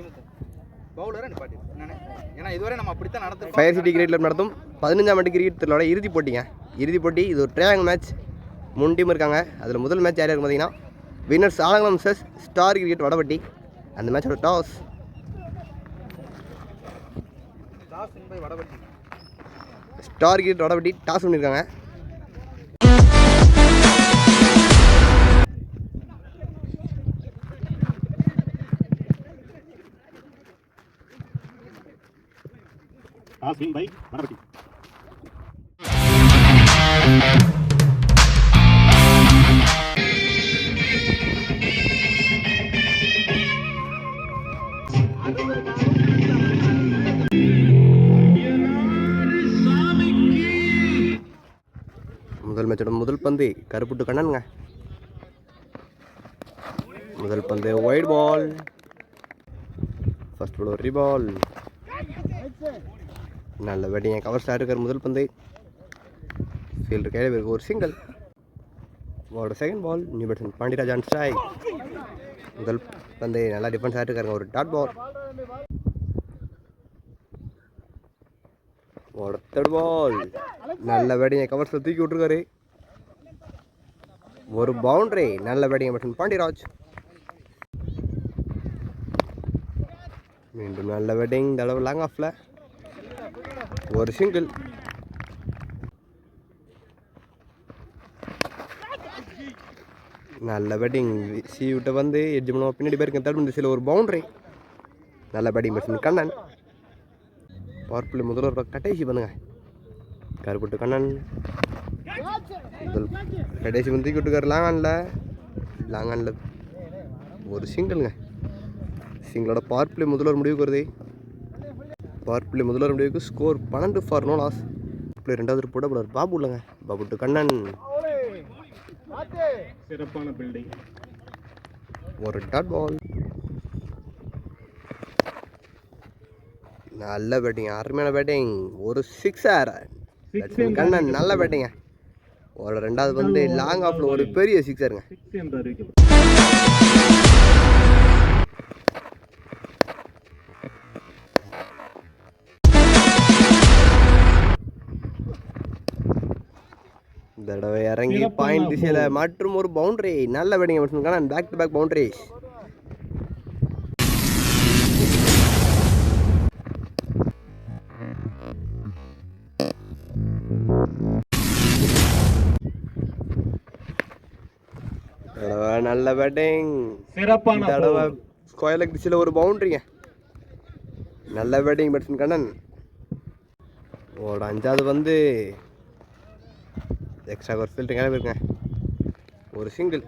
டீமுக்கும் பவுலரை நிப்பாட்டி ஏன்னா இதுவரை நம்ம அப்படித்தான் நடத்துறோம். ஃபயர் சிட்டி கிரிக்கெட் கிளப் நடத்தும் 15ஆம் ஆண்டு கிரிக்கெட் திருவிழாவோட இறுதிப் போட்டிங்க. இறுதிப் போட்டி இது ஒரு ட்ரையாங்கிள் மேட்ச். 3 டீம் இருக்காங்க. அதில் முதல் மேட்ச் யார் பார்த்தீங்கன்னா winners Alangulam vs star cricket Vadapatti. அந்த மேட்சோட toss Vadapatti star cricket Vadapatti toss பண்ணியிருக்காங்க. Toss win by Vanapati. முதல் மேட்சோட முதல் பந்து கருப்புட்டு கண்ணனுங்க. முதல் பந்து ஒயிட் பால். ஃபர்ஸ்ட் பால் ஒரு பால். நல்ல பேட்டிங் கவர் ஸ்டார் இருக்கார். முதல் பந்து ஃபீல்டர் கையில் இருக்கு ஒரு சிங்கிள். பாலோட second ball new batsman Pandiyaraj on strike. முதல் பந்து நல்லா டிஃபென்ஸ் ஆகிட்டு இருக்காருங்க ஒரு டாட் பால். பாலோட தேர்ட் பால் நல்ல பேட்டிங் கவர்ஸில் தூக்கி விட்டுருக்காரு ஒரு பவுண்டரி. நல்ல பேட்டிங் பேட்ஸ்மேன் பாண்டியராஜ். மீண்டும் நல்ல பேட்டிங் தடவை லாங் ஆஃப்ல ஒரு சிங்கிள். நல்ல பேட்டிங் சி விட்ட வந்து எட்ஜ் பண்ணுவோம் பின்னாடி போயிருக்கேன். தேர்ட் திசையில் ஒரு பவுண்டரி. நல்ல பேட்டிங் பேட்ஸ்மேன் கண்ணன். பவர்ஃபுல்லி முதல்வர் கடைசி பண்ணுங்க கருப்புட்டு கண்ணன். முதல் கடைசி வந்து தூக்கி விட்டுக்காரு லாங்கானில் ஒரு சிங்கிளுங்க. சிங்கிளோட பவர்ஃபுல்லி முதல்வர் முடிவுக்கு வருது. பவர்ஃபுல்லி முதல்வர் முடிவுக்கு ஸ்கோர் 12 ஃபார் நோ லாஸ். ரெண்டாவது போட போடுவார் பாபு இல்லைங்க. பாபுட்டு கண்ணன் சிறப்பான பில்டிங் ஒரு டாட் பால். நல்ல பேட்டிங் அருமையான பேட்டிங் ஒரு சிக்ஸர். கண்ணன் நல்ல பேட்டிங்க. ஒரு ரெண்டாவது வந்து லாங் ஆஃப்ல ஒரு பெரிய சிக்ஸருங்க. தடவை இறங்கி பாயிண்ட் திசையில் மற்றும் ஒரு பவுண்டரி. நல்ல batting Kannan. Back to back boundaries. நல்ல பேட்டிங் தடவை ஸ்கொயர் லெக் திசையில் ஒரு பவுண்டரிங்க. நல்ல பேட்டிங் பேட்ஸ்மேன் கண்ணன். ஒரு அஞ்சாவது வந்து எக்ஸ்ட்ரா ஒரு ஃபீல்டர் கிளம்பி இருக்கேன் ஒரு சிங்கிள்.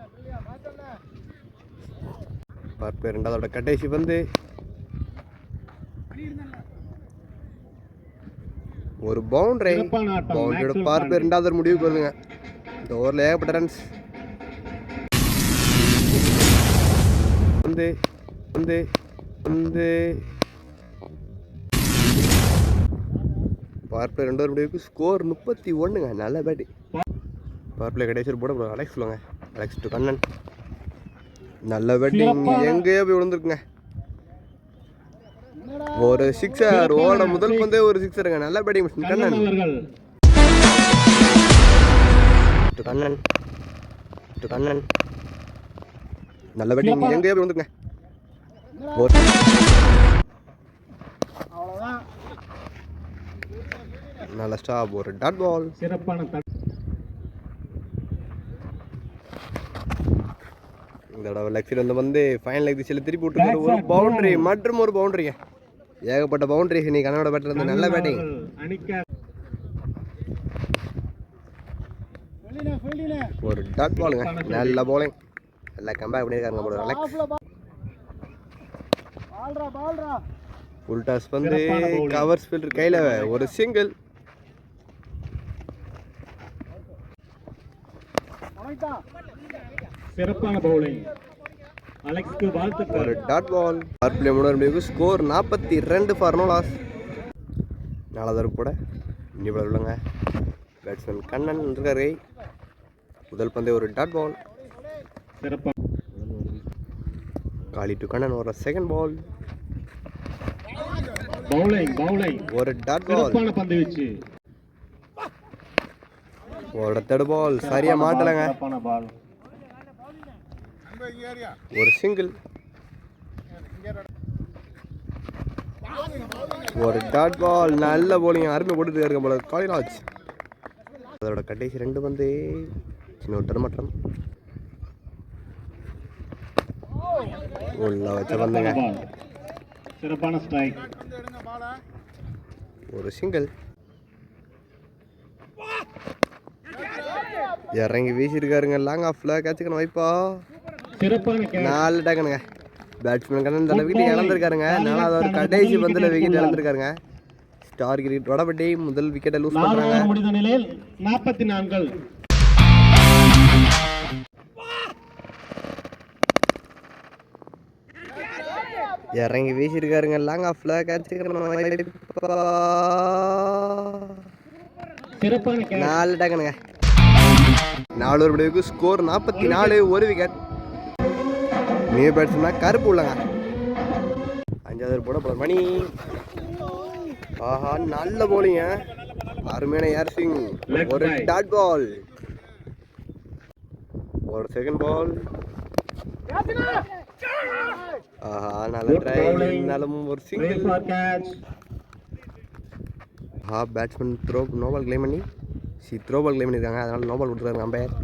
பார்ப்பேர் ரெண்டாவதோட கடைசி வந்து ஒரு பவுண்டரி. பவுண்டரியோட பார்ப்பேர் ரெண்டாவது முடிவுக்கு வருதுங்க. இந்த ஓவரில் ஏகப்பட்ட ரன்ஸ். வந்து வந்து வந்து பார்ப்பேர் ரெண்டாவது முடிவுக்கு ஸ்கோர் 31ங்க. நல்ல பேட்டிங். பவர் பிளே கடைசி போட போகிறோம் அலெக்ஸ் சொல்லுங்க. Alex to Kannan. நல்ல பேட்டிங் எங்கேயோ போய் விழுந்துருக்குங்க ஒரு சிக்ஸர். ஓட முதல் பந்தே ஒரு சிக்ஸருங்க. நல்ல batting Kannan. To Kannan to Kannan. நல்ல பேட்டிங் எங்கேயோ போய் விழுந்துருங்க. நல்ல ஸ்டாப் ஒரு டாட் பால். இந்த தடவை லெக் சைடு வந்து ஃபைனல் லெக் திசையில் திருப்பி விட்டுருக்காரு ஒரு பவுண்டரி மற்றும் ஒரு பவுண்டரிங்க. ஏகப்பட்ட பவுண்டரி இன்னைக்கு கண்ணனோட பேட்டர் இருந்து. நல்ல பேட்டிங். ஒரு டாட் பாலுங்க. நல்ல பவுலிங். நல்லா கம்பேக் பண்ணியிருக்காருங்க போல அலெக்ஸ். ஃபுல் டாஸ் வந்து கவர்ஸ் ஃபீல்டர் கையில் ஒரு சிங்கிள். சிறப்பான பவுலிங் அலெக்ஸ்க்கு வாழ்த்துக்கள். ஒரு டாட் பால். பவர் பிளே முடிவுக்கு ஸ்கோர் 42 ஃபார் நோ லாஸ். நாலாவது கூட இன்னி உள்ளங்க பேட்ஸ்மேன் கண்ணன் இருக்காரு. முதல் பந்தே ஒரு டாட் பால். சிறப்பாக காலி டு கண்ணன் ஒரு செகண்ட் பால். பவுலிங் ஒரு டாட் பால், சிறப்பான பந்து வீச்சு. ஒரு தேர்ட் பால் சரியா மாட்டலங்க. சிறப்பான பால். ஒரு சிங்கிள், ஒரு டாட் பால். நல்ல போலிங், அருமை போட்டுட்டு இருக்க போல காளிராஜ். அதோட கடைசி 2 பந்து சின்ன ஒரு தடுமாற்றம். உள்ள வச்ச பந்துங்க, சிறப்பான ஸ்ட்ரைக். ஒரு சிங்கிள். இறங்கி வீசிருக்காருங்க, லாங் ஆஃப்ல கேட்சுக்கணும் வைப்பா. சிறப்பான கேட்ச். 4 டக்குனுங்க. பேட்ஸ்மேன் கண்ணன் தலை விக்கெட் இழந்திருக்காருங்க. 4வது ஒரு கடைசி பந்துல விக்கெட் இழந்திருக்காருங்க. ஸ்டார் கிரீட் வடபட்டி முதல் விக்கெட்டை லூஸ் பண்றாங்க. முடிந்த நிலையில் 44. இறங்கி வீசிருக்காருங்க, லாங் ஆஃப்ல கேட்சுக்கணும். சிறப்பான கேட்ச். 4 டக்குனுங்க. 4 ஒரு முடிவுக்கு ஸ்கோர் 44, ஒரு விக்கெட். நியூ பேட்ஸ்மேன் கருப்பு உள்ளங்க. 5வது போட போல மணி. ஆஹா, நல்ல போலிங்க, அருமையான ஏர் சிங். ஒரு டாட் பால், ஒரு செகண்ட் பால். ஆஹா, நல்ல ட்ரை, இருந்தாலும் ஒரு single. Batsman no ball claim பண்ணி த்ரோ பால் கிளைம் பண்ணியிருக்காங்க, அதனால நோ பால் கொடுத்துருக்காங்க அம்பையர்.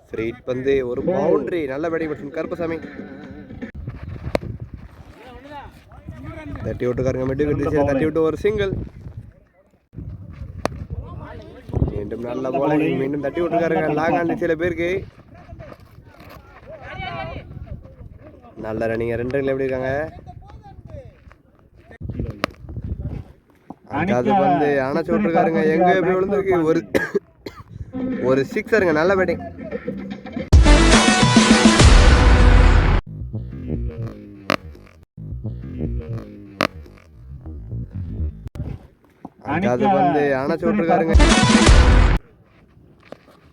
ஸ்ட்ரைட் பந்து, ஒரு பவுண்டரி. நல்ல பேட்டிங் பேட்ஸ்மேன் கருப்பசாமி. தட்டி விட்டுருக்காருங்க, மிட்டு கட்டி தட்டி விட்டு ஒரு சிங்கிள். மீண்டும் நல்ல போலிங், மீண்டும் தட்டி விட்டுருக்காருங்க. லாங் ஆண்டு சில பேருக்கு நல்ல ரன்னிங். 2 ரன்கள் எப்படி இருக்காங்க. அது வந்து அணைச்சு விட்டுருக்காருங்க, எங்க எப்படி விழுந்திருக்கு. ஒரு சிக்ஸருங்க, நல்ல பேட்டிங். அது வந்து அணைச்சு விட்டுருக்காருங்க.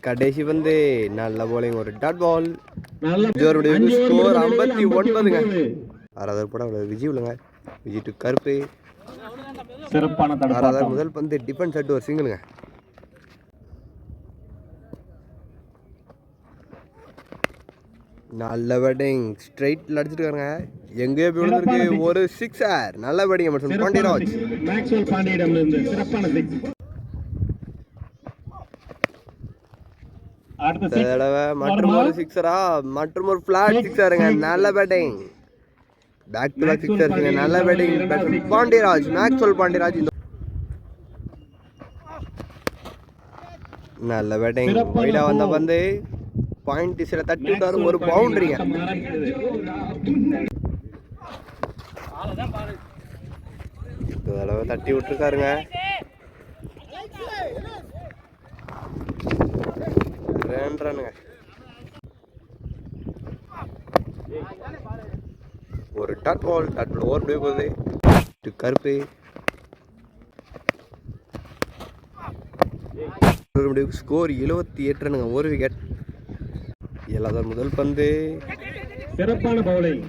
கடைசி வந்து நல்ல போலிங், ஒரு டாட் பால். ஸ்கோர் 59ங்க. 6வது போட விஜய் உள்ளங்க, விஜய் டு கருப்பு. சிறப்பான 6வது முதல் பந்து டிஃபென்ஸ் அட் ஒரு சிங்கிளுங்க. நல்ல பேட்டிங், ஸ்ட்ரைட்ல அடிச்சிருக்காங்க, எங்கே போய் விழுந்திருக்கு. ஒரு சிக்ஸர், நல்ல பேட்டிங் மட்டும் பாண்டியராஜ். மேக்ஸ்வெல் பாண்டியிடமிருந்து சிறப்பான சிக்ஸ். தடவை மற்றும் ஒரு சிக்ஸரா, மற்றும் ஒரு ஃபிளாட் சிக்ஸருங்க. நல்ல பேட்டிங், பேக் டு பேக் சிக்ஸர்ங்க. நல்ல பேட்டிங் பாண்டியராஜ், மேக்ஸ்வெல் பாண்டியராஜ். நல்ல பேட்டிங், வைடா வந்த பந்து பாயிண்ட் சில தட்டி விட்டாரு, ஒரு பவுண்டரிங்க. தடவை தட்டி விட்டுருக்காருங்க. ரன்னுங்க, ஒரு டாட் பால். ஓவர் போய் போகுது கருப்பு. ஸ்கோர் 78 ரன்னுங்க, ஒரு விக்கெட். 7வது முதல் பந்து, சிறப்பான பவுலிங்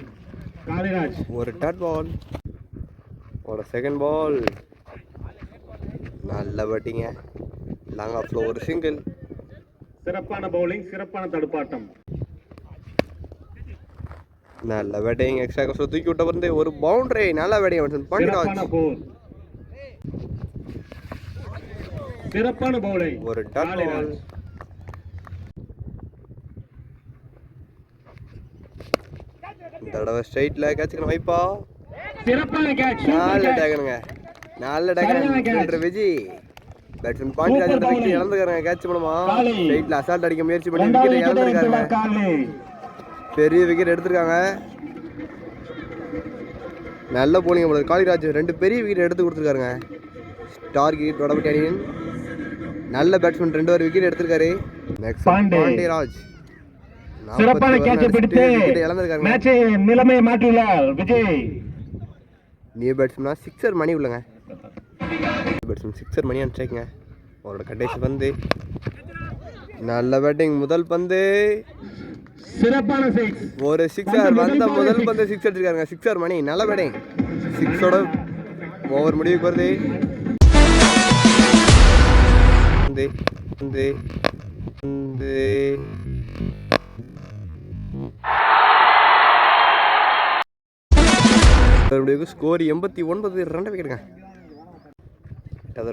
காளிராஜ். ஒரு டாட் பால், ஒரு செகண்ட் பால். நல்ல பேட்டிங்க, லாங் ஆஃப்ல ஒரு சிங்கிள். சிறப்பான பவுலிங், சிறப்பான தடுப்பாட்டம். நல்ல பேட்டிங், எக்ஸ்ட்ரா கப்ல தூக்கி விட்ட வந்து ஒரு பவுண்டரி. நல்ல பேட்டிங் பாண்டியராஜ். சிறப்பான பவுலிங், ஒரு டாட் பால். தடவை ஸ்ட்ரைட்ல கேட்சுக்கணும் வைப்பா. சிறப்பான கேட்ச். நல்ல டேகனுங்க, நல்ல taken Vijay. Batsman Pandiyaraj wicket இழந்துக்காருங்க. கேட்ச் பண்ணுமா, ஸ்ட்ரைட்ல அசால்ட் அடிக்க முயற்சி பண்ணி விக்கெட் இழந்திருக்காருங்க. பெரிய விக்கெட் எடுத்திருக்காங்க. நல்ல போலிங் போல காளிராஜ் 2 பெரிய விக்கெட் எடுத்து கொடுத்துருக்காருங்க. ஸ்டார் கிரீட் வடபட்டி அணியின் நல்ல பேட்ஸ்மேன் 2 விக்கெட் எடுத்திருக்காரு. பாண்டியராஜ் சிறப்பான கேட்சை பிடித்து மேட்சை நிலைமையை மாற்றியுள்ளார் விஜய். நியூ பேட்ஸ்மேனா சிக்ஸர் மணி உள்ளங்க. பேட்ஸ்மேன் சிக்ஸர் மணி அனுப்பிச்சிங்க. அவரோட கடைசி பந்து, நல்ல பேட்டிங். முதல் பந்து சிறப்பான சிக்ஸ். ஒரு சிக்ஸர் வந்த முதல் பந்து சிக்ஸ் அடிச்சிருக்காங்க. சிக்ஸர் மணி நல்ல பேட்டிங். சிக்ஸோட ஓவர் முடிவுக்கு வருது. ஸ்கோர் 89 ரன் வைக்கிறேங்க.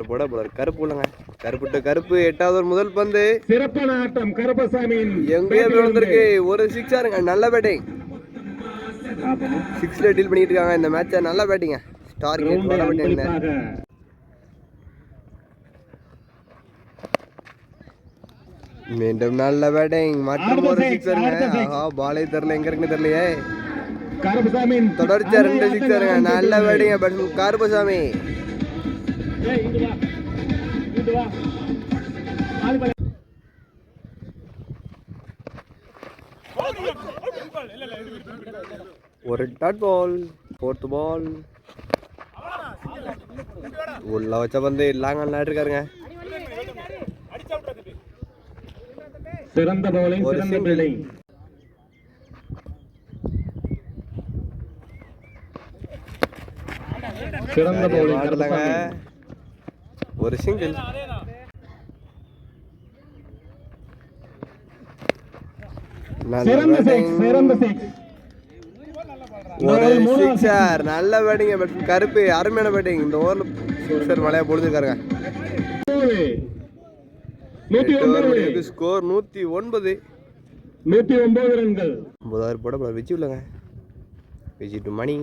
போட போல கருப்பு உள்ளங்க. கருப்பு 8வது முதல் பந்து. சிறப்பான ஆட்டம் கருப்பசாமி. எங்கேயோ விழுந்திருக்கு. ஒரு சிக்ஸருங்க. நல்ல பேட்டிங். 6ல டீல் பண்ணிட்டு இருக்காங்க இந்த மேட்சை. நல்ல பேட்டிங்க. ஸ்டார் கேட் நல்ல பேட்டிங். மீண்டும் நல்ல பேட்டிங். மற்றும் ஒரு சிக்ஸருங்க. பாலே தெரியல எங்க இருக்குன்னு தெரியலையே. கருப்பசாமி தொடர்ச்சியா 2 சிக்ஸருங்க. நல்ல பேட்டிங் பேட்ஸ்மேன் கருப்பசாமி. ஒரு டாட் பால். 4th பால். உள்ள வச்ச பந்து லாங் ஆன் இருக்காருங்க. சிறந்த பவுலிங். சிறந்த பவுலிங். சிறந்த பவுலிங் ஆடலங்க. ஒரு சிங்கிள். சிறந்த சிக்ஸ். ஒரு சிக்ஸர். நல்ல பேட்டிங் பேட்ஸ்மேன் கருப்பு. அருமையான பேட்டிங். இந்த ஓவர்ல சிக்ஸர் மலையா பொழுதுருக்காருங்க. ஸ்கோர் 109. 109 ரன்கள். 9 போட விஜய் இல்லைங்க. விஜய் டு மணி.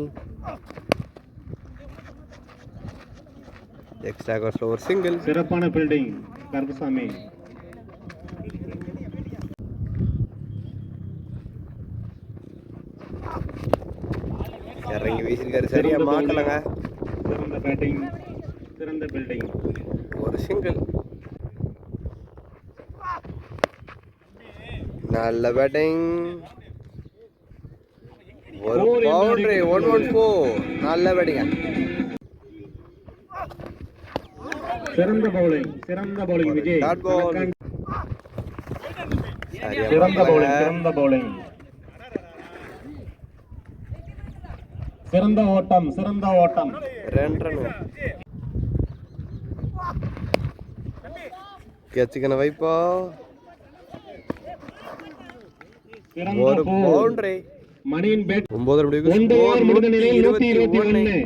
எக்ஸ்ட்ரா கோர்ஸ்ல ஒரு சிங்கிள். சிறப்பான ஃபீல்டிங் கருப்பசாமி. இறங்கி வீசிருக்காரு. சரியா மாட்டலங்க. சிறந்த பேட்டிங். சிறந்த ஃபீல்டிங். ஒரு சிங்கிள். நல்ல பேட்டிங். ஒரு பவுண்டரி. 114. நல்ல பேட்டிங். சிறந்த பவுலிங். சிறந்த பவுலிங் விஜய். Dot ball. சிறந்த பவுலிங். சிறந்த பவுலிங். சிறந்த ஓட்டம். சிறந்த ஓட்டம். 2 ரன். கேட்சுக்கன வைப்பா. ஒரு பவுண்டரி. மணியின் பேட். 9 முடிவுக்கு ஸ்கோர் 121.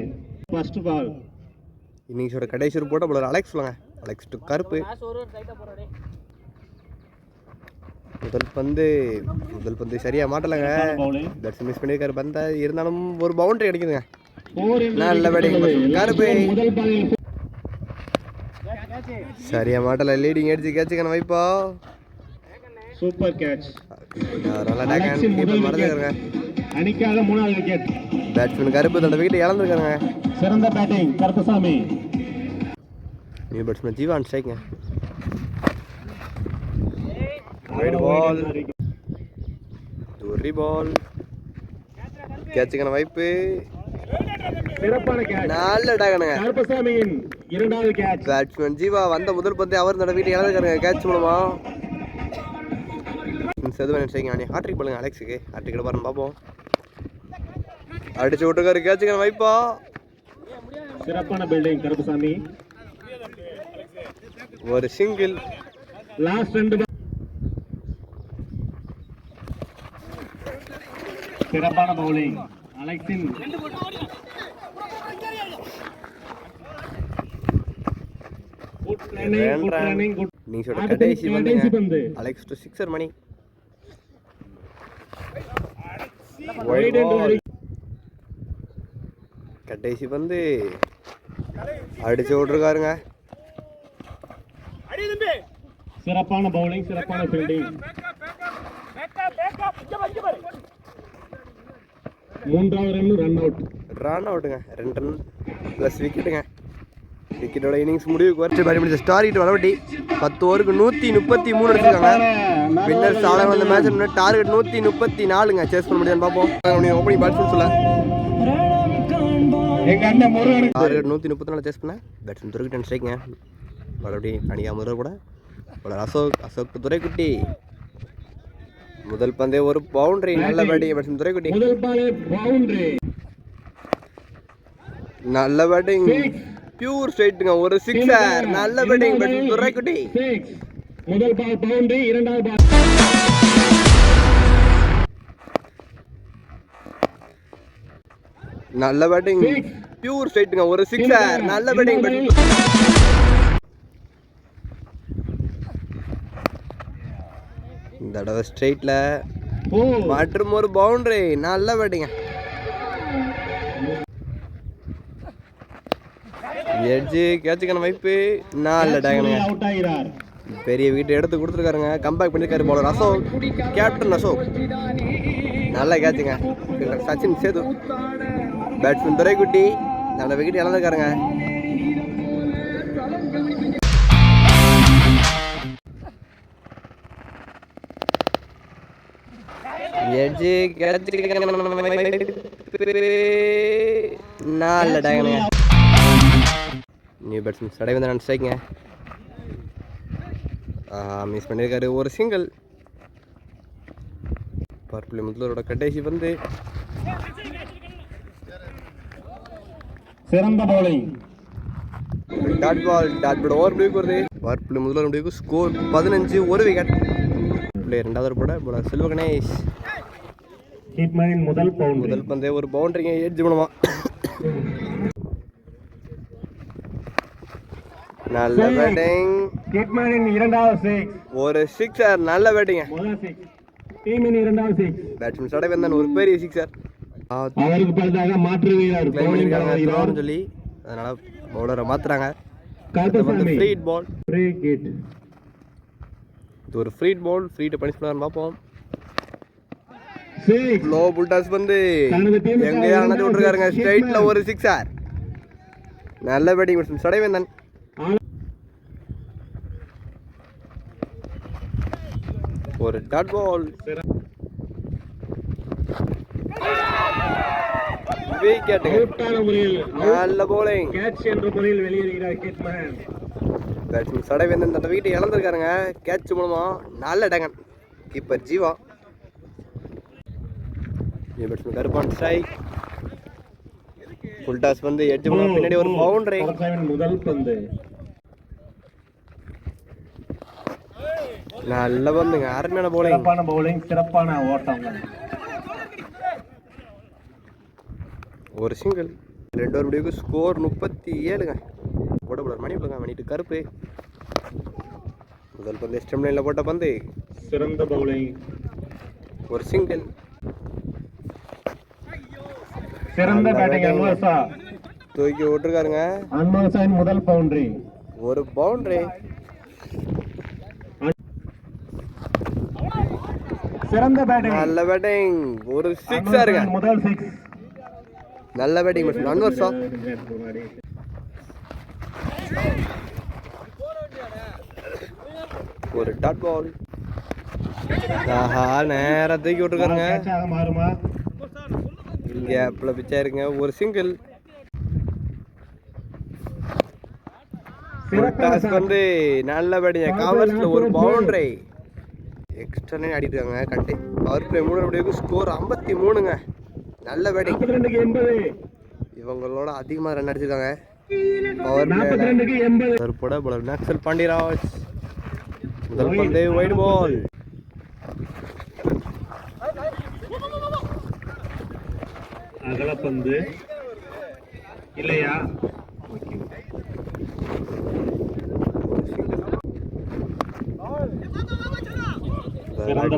First ball. இன்னிங்ஸோட கடைசி ஒரு போட்ட போல அலெக்ஸ் சொல்லுங்க. அலெக்ஸ் டு கருப்பு. முதல் பந்து சரியா மாட்டலங்க. பேட்ஸ் மிஸ் பண்ணிருக்காரு பந்த. இருந்தாலும் ஒரு பவுண்டரி அடிக்குதுங்க. நல்ல பேட்டிங் கருப்பு. சரியா மாட்டல. லீடிங் அடிச்சு கேட்சுக்கான வைப்பா. Super catch. மறந்துருக்காங்க. அணிக்காக 3வது விக்கெட். பேட்ஸ்மேன் கருப்பு தன்னோட விக்கெட் இழந்திருக்காங்க. சிறந்த batting Karuppasamy. New batsman Jeevan ஸ்ட்ரைக்ங்க. Wide ball. துரி பால். கேட்சுக்கான வைப்பு. சிறப்பான கேட்ச். நல்ல டாகனுங்க. கருப்பசாமியின் 2வது கேட்ச். பேட்ஸ்மேன் ஜீவா வந்த முதல் பந்து அவர் தன்னோட விக்கெட் இழந்திருக்காங்க கேட்ச் மூலமா. செதுவன் ஸ்ட்ரைக் அணி ஹாட்ரிக் பண்ணுங்க அலெக்ஸுக்கு. ஹாட்ரிக் பாருங்க பாப்போம். அடிச்சு விட்டுருக்காரு. கேட்சுக்கான வைப்பா. சிறப்பான பில்டிங் கருப்பசாமி. ஒரு சிங்கிள். லாஸ்ட் 2 சிறப்பான பவுலிங் அலெக்ஸின். நீங்க கடைசி பந்து. Alex to sixer Mani. கடைசி பந்து அடிச்சு விட்டுருக்காருங்க. சிறப்பான பவுலிங். சிறப்பான ஃபீல்டிங். 3வது ரன் அவுட். ரன் அவுட்டுங்க. 2 ரன் ப்ளஸ் விக்கெட்டுங்க. விக்கெட்டோட இன்னிங்ஸ் முடிவுக்கு வச்சு பேட் முடிச்ச ஸ்டார் ஹிட் வளவட்டி 10 ஓவருக்கு 133 அடிச்சிருக்காங்க. வின்னர் சாலை வந்த மேட்ச் டார்கெட் 134ங்க. சேஸ் பண்ண முடியாதுன்னு பார்ப்போம். ஓப்பனிங் பேட்ஸ்மேன் சொல்ல டார்கெட் 134 சேஸ் பண்ண பேட்ஸ்மேன் துரைக்குட்டி ஸ்ட்ரைக்குங்க. மறுபடியும் அணியா முதல் கூட அசோக் துரைக்குட்டி முதல் பந்தே ஒரு பவுண்டரி. நல்ல பேட்டிங் பேட்ஸ்மேன் துரைக்குட்டி. முதல் பாலே பவுண்டரி. நல்ல பேட்டிங், பியூர் ஸ்ட்ரைட்டுங்க, ஒரு சிக்ஸர். நல்ல பேட்டிங் பேட்ஸ்மேன் துரைக்குட்டி. முதல் பால் பவுண்டரி. இரண்டாவது பால் நல்ல பேட்டிங், பியூர் ஸ்ட்ரைட்டுங்க, ஒரு சிக்ஸர். நல்ல பேட்டிங் பேட்ஸ்மேன். இந்த தடவை ஸ்ட்ரைட்ல மற்றும் ஒரு பவுண்டரி. நல்ல பேட்டிங்க. எட்ஜு கேட்சுக்கான வாய்ப்பு. நல்ல டேகனுங்க, அவுட் ஆகிறார். பெரிய வீட்டை எடுத்து கொடுத்துருக்காருங்க. கம்பேக் பண்ணிருக்காரு பவுலர் அசோக், கேப்டன் அசோக். நல்ல கேட்சுங்க. சச்சின் சேது, பேட்ஸ்மேன் துரைக்குட்டி நல்ல விக்கெட் இழந்திருக்காருங்க. எட்ஜு நல்ல டேகனுங்க. நியூ பேட்ஸ்மேன் சடைவந்தன் ஸ்ட்ரைக்குங்க. மிஸ் பண்ணியிருக்காரு, ஒரு சிங்கிள். பர்பிள் முதலரோட கடைசி வந்து சிறந்த பவுலிங். டாட் பால் ஓவர் முடிவுக்கு வருது. பர்பிள் முதலர் முடிவுக்கு ஸ்கோர் 15, ஒரு விக்கெட். இரண்டாவது போட செல்வ கணேஷ். ஹிட்மேனின் முதல் பவுண்டரி. முதல் பந்தே ஒரு பவுண்டரிங்க. எட்ஜ் பண்ணுமா. நல்ல பேட்டிங். ஹிட்மேனின் இரண்டாவது சிக்ஸ். ஒரு சிக்ஸர். நல்ல பேட்டிங்க. முதல் சிக்ஸ். டீமின் இரண்டாவது சிக்ஸ். பேட்ஸ்மேன் சடைவந்தன் ஒரு பெரிய சிக்ஸர். அவருக்கு பதிலாக மாற்று வீரர் கிளைம் சொல்லி அதனால பவுலரை மாத்துறாங்க. Free hit ball. Free hit. இது ஒரு free hit ball. Free hit punish பண்ணலாம்னு பார்ப்போம். சிக்ஸ். லோ புல்டாஸ் வந்து எங்க அணைச்சு விட்டுருக்காருங்க. ஸ்ட்ரைட்ல ஒரு சிக்ஸர். நல்ல பேட்டிங் பேட்ஸ்மேன் சடைவந்தன். ஒரு டாட் பால். விக்கெட். நல்ல bowling. கேட்ச் என்ற முறையில் வெளியேறுகிறார் ஹிட்மேன். பேட்ஸ்மேன் சடைவேந்தன் தன் விக்கெட்டை இழந்திருக்காருங்க கேட்ச் மூலமா. நல்ல taken. Keeper Jeeva. Batsman Karuppan strike. Full toss வந்து எட்ஜ் மூலமா பின்னாடி ஒரு பவுண்டரி. முதல் பந்து. நல்ல பந்துங்க, அருமையான bowling. சிறப்பான bowling, சிறப்பான ஓட்டம். ஒரு சிங்கிள். 2 ஓவர் முடிவுக்கு ஸ்கோர் 37ங்க. போடபுலர் மணி விடுங்க. மணிட்டு கருப்பு. முதல் பந்து ஸ்டெம் லைன்ல போட்ட பந்து. சிறந்த bowling. ஒரு சிங்கிள். சிறந்த பேட்டிங் அன்வர்சா. தூக்கி விட்டுருக்காருங்க. அன்வர்சாவின் முதல் பவுண்டரி. ஒரு பவுண்டரி. சிறந்த பேட்டிங். நல்ல பேட்டிங். ஒரு சிக்ஸருங்க. முதல் சிக்ஸ். நல்ல பேட்டிங் மிஸ் அன்வர்சா. ஒரு டாட் பால். ஆஹா, நேரா தூக்கி விட்டுருக்காருங்க. கேட்சாக மாறுமா? கேப்ல பிச்சா இருங்க. ஒரு சிங்கிள். டாஸ் வந்து நல்ல பேட்டிங். கவர்ஸ்ல ஒரு பவுண்டரி. எக்ஸ்ட்ரா ஆடிட்டு இருக்காங்க. கட்டி பவர் பிளே 3 முடிவுக்கு ஸ்கோர் 53ங்க. நல்ல பேட்டிங். 42-80. இவங்களோட அதிகமாக ரன் அடிச்சிருக்காங்க. பவர் 42-80. போட பவுலர் மேக்ஸ்வெல் பாண்டியராஜ். முதல் பந்து வைட் பால். அகலப்பந்து இல்லையா?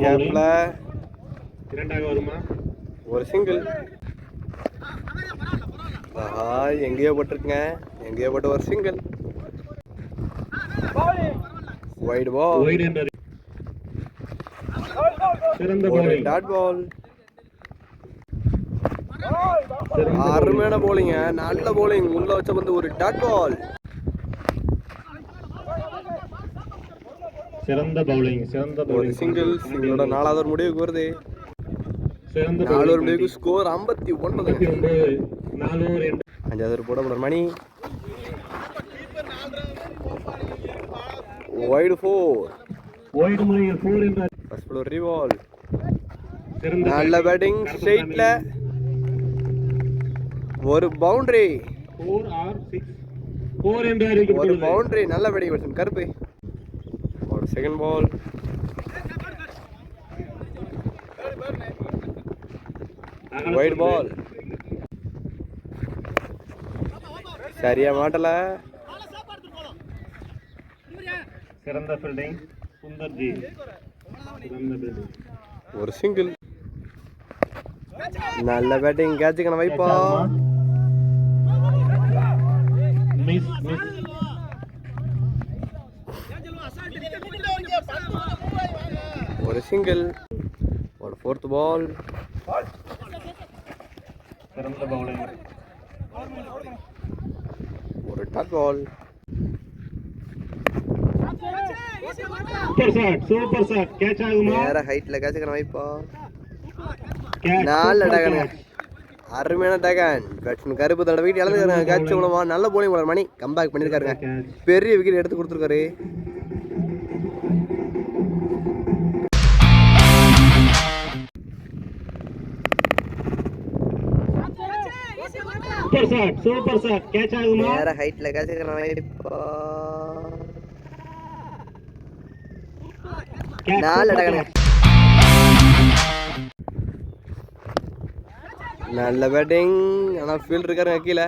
கேப்ல இரண்டாக வருமா? ஒரு சிங்கிள். ஆஹா, எங்கேயோ போட்டிருக்குங்க. எங்கேயோ போட்டு ஒரு சிங்கிள். White ball. வைட் என்ற சிறந்த bowling. Dot ball. அருமையான bowling. நல்ல bowling. உள்ள வச்ச வந்து ஒரு டாட் பால். சிறந்த bowling. சிறந்த ஒரு bowling. சிங்கிள். சிங்கிளோட 4வது ஓவர் முடிவுக்கு வருது. சிறந்த 4 ஓவர் முடிவுக்கு ஸ்கோர் 59. 4 ஓவர். 5வது ஓவர் போட பவுலர் மணி. வைட் 4. வைட் முறையில் 4 என்ற ஃபர்ஸ்ட் பால் ரிவால். சிறந்த நல்ல பேட்டிங் ஸ்ட்ரெயிட்ல ஒரு பவுண்டரி 4 or 6 4 என்று ஒரு அறிவிக்கப்படுகிறது. பவுண்டரி நல்ல பேட்டிங் பேட்ஸ்மேன் கருப்பு. ஒரு செகண்ட் பால் வைட் பால் சரியா மாட்டல. சிறந்த ஃபீல்டிங் சுந்தர்ஜி. சிறந்த ஃபீல்டிங். ஒரு சிங்கிள் நல்ல பேட்டிங் கேட்சுக்கான வைப்பா. Miss miss. ஒரு சிங்கிள் ஒரு ஃபோர்த் பால் சிறந்த பவுலிங். ஒரு dot ball super shot super shot. Catch ஆகுமா? நேர ஹைட்ல கேட்சுக்கான வைப்பா. கேட்ச். நல்ல டகனுங்க அருமையான டகன். பேட்ஸ்மேன் கருப்பு தடவை விக்கெட் இழந்துருக்காங்க. கேட்ச் மூலமா நல்ல போலிங் போலர் மணி கம்பேக் பண்ணிருக்காருங்க. பெரிய விக்கெட் எடுத்து கொடுத்துருக்காரு. Super shot super shot. Catch ஆகுமா? நேர ஹைட்ல கேட்சுக்கான வைப்பா. நல்ல டகனுங்க நல்ல பேட்டிங். ஆனால் ஃபீல்ட் இருக்காருங்க கீழே.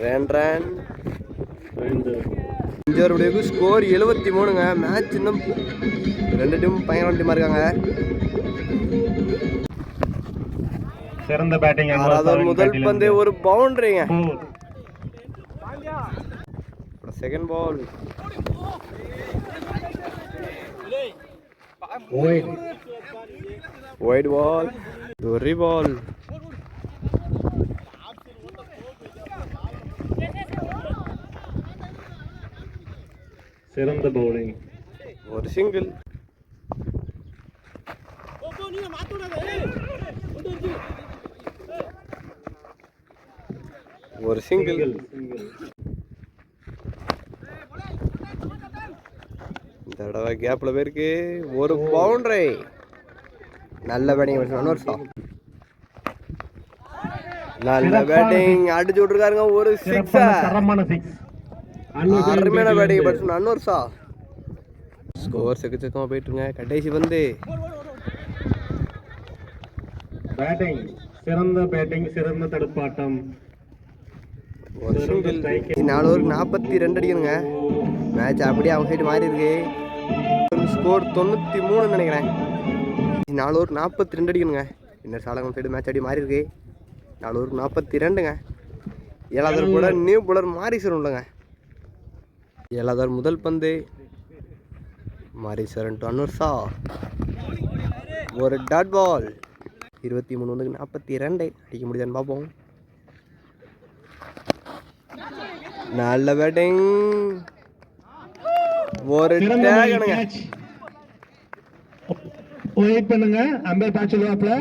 ரன் இஞ்சோருடைய ஸ்கோர் 73ங்க. மேட்ச் இன்னும் 2 டீம் பயங்கர டீமாக இருக்காங்க. சிறந்த பேட்டிங். அதாவது முதல் பந்து ஒரு பவுண்டரிங்க. செகண்ட் பால் வைட் பால் ஒரு பால் சிறந்த பவுலிங். ஒரு சிங்கிள் ஒரு சிங்கிள் தடவை கேப்ல போயிருக்கு. ஒரு பவுண்டரி நல்ல பேட்டிங் பேட்ஸ்மேன் நல்ல பேட்டிங் அடிச்சு விட்டுருக்காருங்க. ஒரு சிக்ஸர் தரமான சிக்ஸ். அருமையான பேட்டிங் பேட்ஸ்மேன் அன்வர்ஷா. ஸ்கோர் செக்கச்சக்கமாக போயிட்டுருங்க. கடைசி வந்து பேட்டிங் சிறந்த பேட்டிங் சிறந்த தடுப்பாட்டம். ஒரு சிங்கிள் 4 ஓவருக்கு 42 அடிக்கணுங்க. மேட்ச் அப்படியே அவங்க சைடு மாறி இருக்கு. ஸ்கோர் 93 நினைக்கிறேன். 4 ஓவருக்கு 42 அடிக்கணுங்க. இன்னர் சாலகம் சைடு மேட்ச் அப்படி மாறி இருக்கு. 4 ஓவருக்கு 42ங்க. 7வது ஓவர் கூட நியூ பவுலர் மாரிசன் உள்ளங்க. 7வது ஓவர் முதல் பந்து மாரிசன் டு அன்வர்ஷா. ஒரு டாட் பால் 23 வந்து 42 அடிக்க முடியுதான்னு பார்ப்போம். நல்ல பேட்டிங் ஒரு டேகனுங்க. வெயிட் பண்ணுங்க. அம்பேர் பேட்ச் சொல்லுவாப்ல.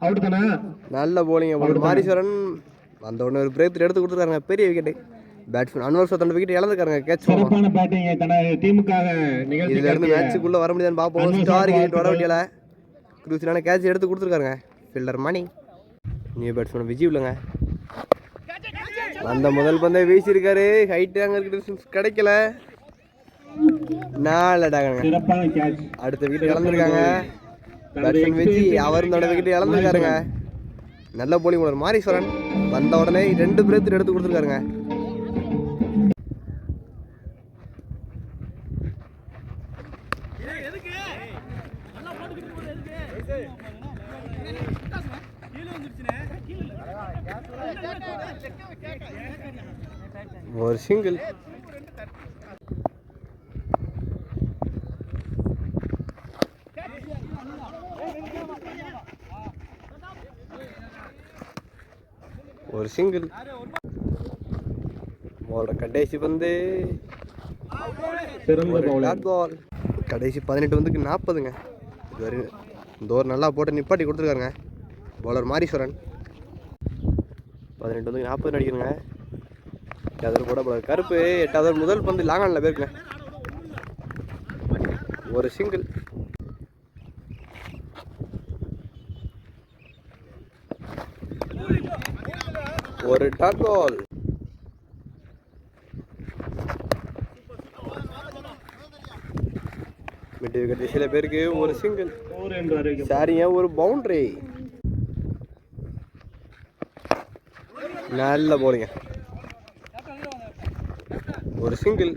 அவுட் தானே. நல்ல போலிங் ஒரு மாரிசரன் வந்த உடனே ஒரு பிரேக் எடுத்து கொடுத்துருக்காங்க. பெரிய விக்கெட். பேட்ஸ்மேன் அன்வர்ஷா தன்னோட விக்கெட் இழந்துருக்காங்க. கேட்ச் சிறப்பான பேட்டிங் தனது டீமுக்காக நிகழ்த்தி இதுல இருந்து மேட்சுக்குள்ள வர முடியாதுன்னு பார்ப்போம். ஸ்டார் விக்கெட் வர முடியல. குரூசியலான கேட்ச் எடுத்து கொடுத்துருக்காருங்க. ஃபீல்டர் மணி. நியூ பேட்ஸ்மேன் விஜய் இல்லைங்க. அந்த முதல் பந்தை வீசியிருக்காரு. ஹைட்டு அங்கே இருக்கிற கிடைக்கல. நாலடாங்க. அடுத்த விக்கெட் இழந்திருக்காங்க. பேட்ஸ்மேன் விஜய் அவர் இந்த விக்கெட் இழந்திருக்காருங்க. நல்ல போலிங் போலர் மாரீஸ்வரன் வந்த உடனே 2 பிரேக் எடுத்து கொடுத்துருக்காருங்க. ஒரு சிங்கிள் ஒரு சிங்கிள் பாலோட கடைசி வந்து பால். கடைசி 18 வந்து 40ங்க. இது வரைக்கும் இந்த ஓவர் நல்லா போட்டு நிப்பாட்டி கொடுத்துருக்காருங்க பவுலர் மாரீஸ்வரன். 18 வந்து 40 அடிக்கணுங்க. 8வது போடக்கூடாது. கருப்பு 8வது முதல் பந்து லாங்கானில் போயிருக்குங்க. ஒரு சிங்கிள். ஒரு டாட் பால். மிட் விக்கெட் திசையில் பேருக்கு ஒரு சிங்கிள். சரிங்க, ஒரு பவுண்டரி. நல்ல போலிங்க. ஒரு சிங்கிள்.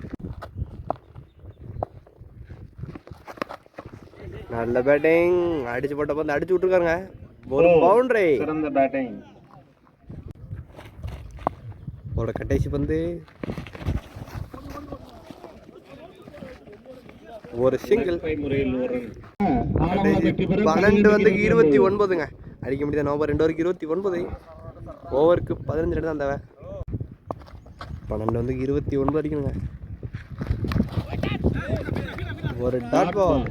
நல்ல பேட்டிங். அடிச்சு போட்ட பந்து அடிச்சு விட்டுருக்காருங்க. ஒரு பவுண்டரி. சிறந்த பேட்டிங். ஒரு கடைசி பந்து ஒரு சிங்கிள். 12 வந்து 29ங்க. அடிக்க முடியாது. நவம்பர் 2 வரைக்கும் 29. ஓவருக்கு 15 ரன் தான் தேவை. 12 வந்து 29 அடிக்கணுங்க. ஒரு டாட் பால்.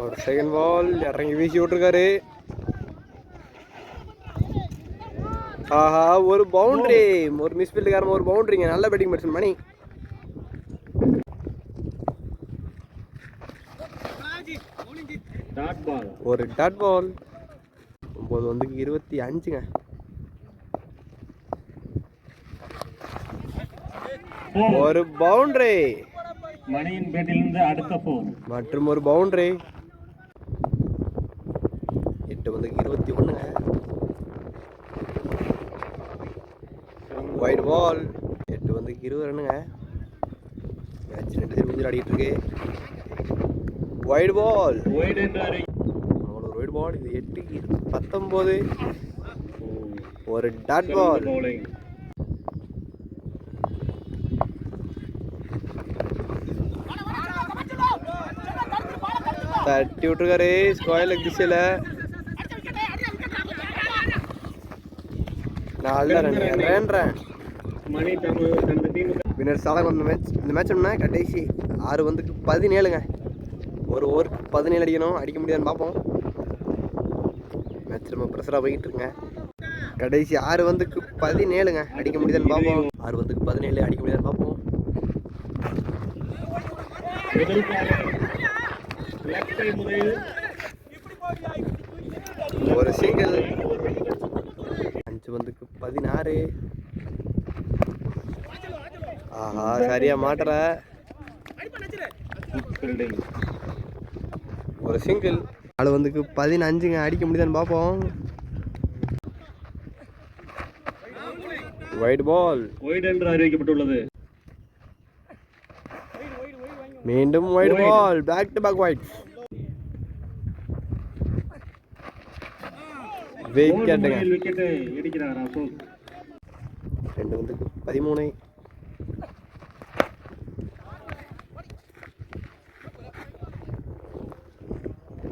ஒரு செகண்ட் பால். இறங்கி வீசி விட்டுருக்காரு. ஆஹா, ஒரு பவுண்டரி. ஒரு மிஸ் ஃபீல்டுக்காரன் ஒரு பவுண்டரிங்க. நல்ல பேட்டிங் பேட்ஸ்மேன் மணி. ஒரு டாட் பால். 9 வந்து 25ங்க. ஒரு பவுண்டரி. மணியின் பேட்டிலிருந்து அடுத்த போர் மற்றும் ஒரு பவுண்டரி. 8 வந்து 21ங்க. வைட் பால். 8 வந்து 20 ரன்னுங்க. மேட்ச் 2 சைடு முடிஞ்சு ஆடிட்டு இருக்கு. Wide ball. Wide ball. இது 8க்கு 19. ஒரு டாட் பால். தட்டி விட்டுருக்காரு ஸ்கொயர் லெக் திசையில். நல்ல ரன். வின்னர் சாதகம். இந்த மேட்ச் என்ன கடைசி 6 வந்துக்கு 17ங்க. ஒரு ஓவருக்கு 17 அடிக்கணும். அடிக்க முடியாதுன்னு பார்ப்போம். மேட்ச் ரொம்ப ப்ரெஷராக போய்கிட்டு இருக்குங்க. கடைசி 6 வந்துக்கு 17ங்க. அடிக்க முடியாதுன்னு பார்ப்போம். 6 வந்துக்கு 17 அடிக்க முடியாதுன்னு பார்ப்போம். ஒரு சிங்கிள். 5 வந்துக்கு 16. ஆஹா, சரியா மாட்டுற. ஒரு சிங்கிள். 4 வந்துக்கு 15ங்க. அடிக்க முடியுதான்னு பார்ப்போம். White ball. வைட் என்று அறிவிக்கப்பட்டுள்ளது. மீண்டும் wide ball. Back to back wide. விக்கெட்டுங்க. 2 வந்துக்கு 13.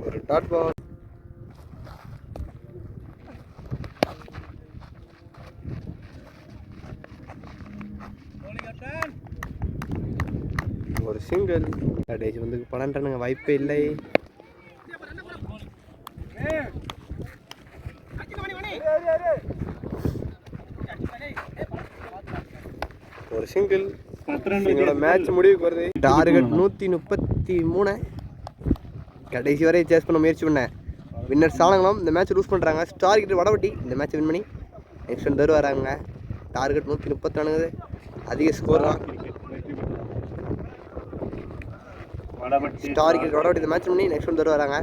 ஒரு டாட் பால். ஒரு சிங்கிள். கடைசி வந்து 12 ரன்னுங்க. வாய்ப்பே இல்லை. ஒரு சிங்கிள். எங்களோட மேட்ச் முடிவுக்கு வருது. டார்கெட் 133. கடைசி வரை சேஸ் பண்ண முயற்சி பண்ணேன். வின்னர் சாலங்குளம் இந்த மேட்ச் லூஸ் பண்ணுறாங்க. ஸ்டார் கிட்ட வடவட்டி இந்த மேட்ச் வின் பண்ணி நெக்ஸ்ட் ஒன் தரு வராங்க. டார்கெட் 134. அதிக ஸ்கோர் தான். ஸ்டார் கிட்ட வடவட்டி இந்த மேட்ச் பண்ணி நெக்ஸ்ட் ஒன் தரு வராங்க.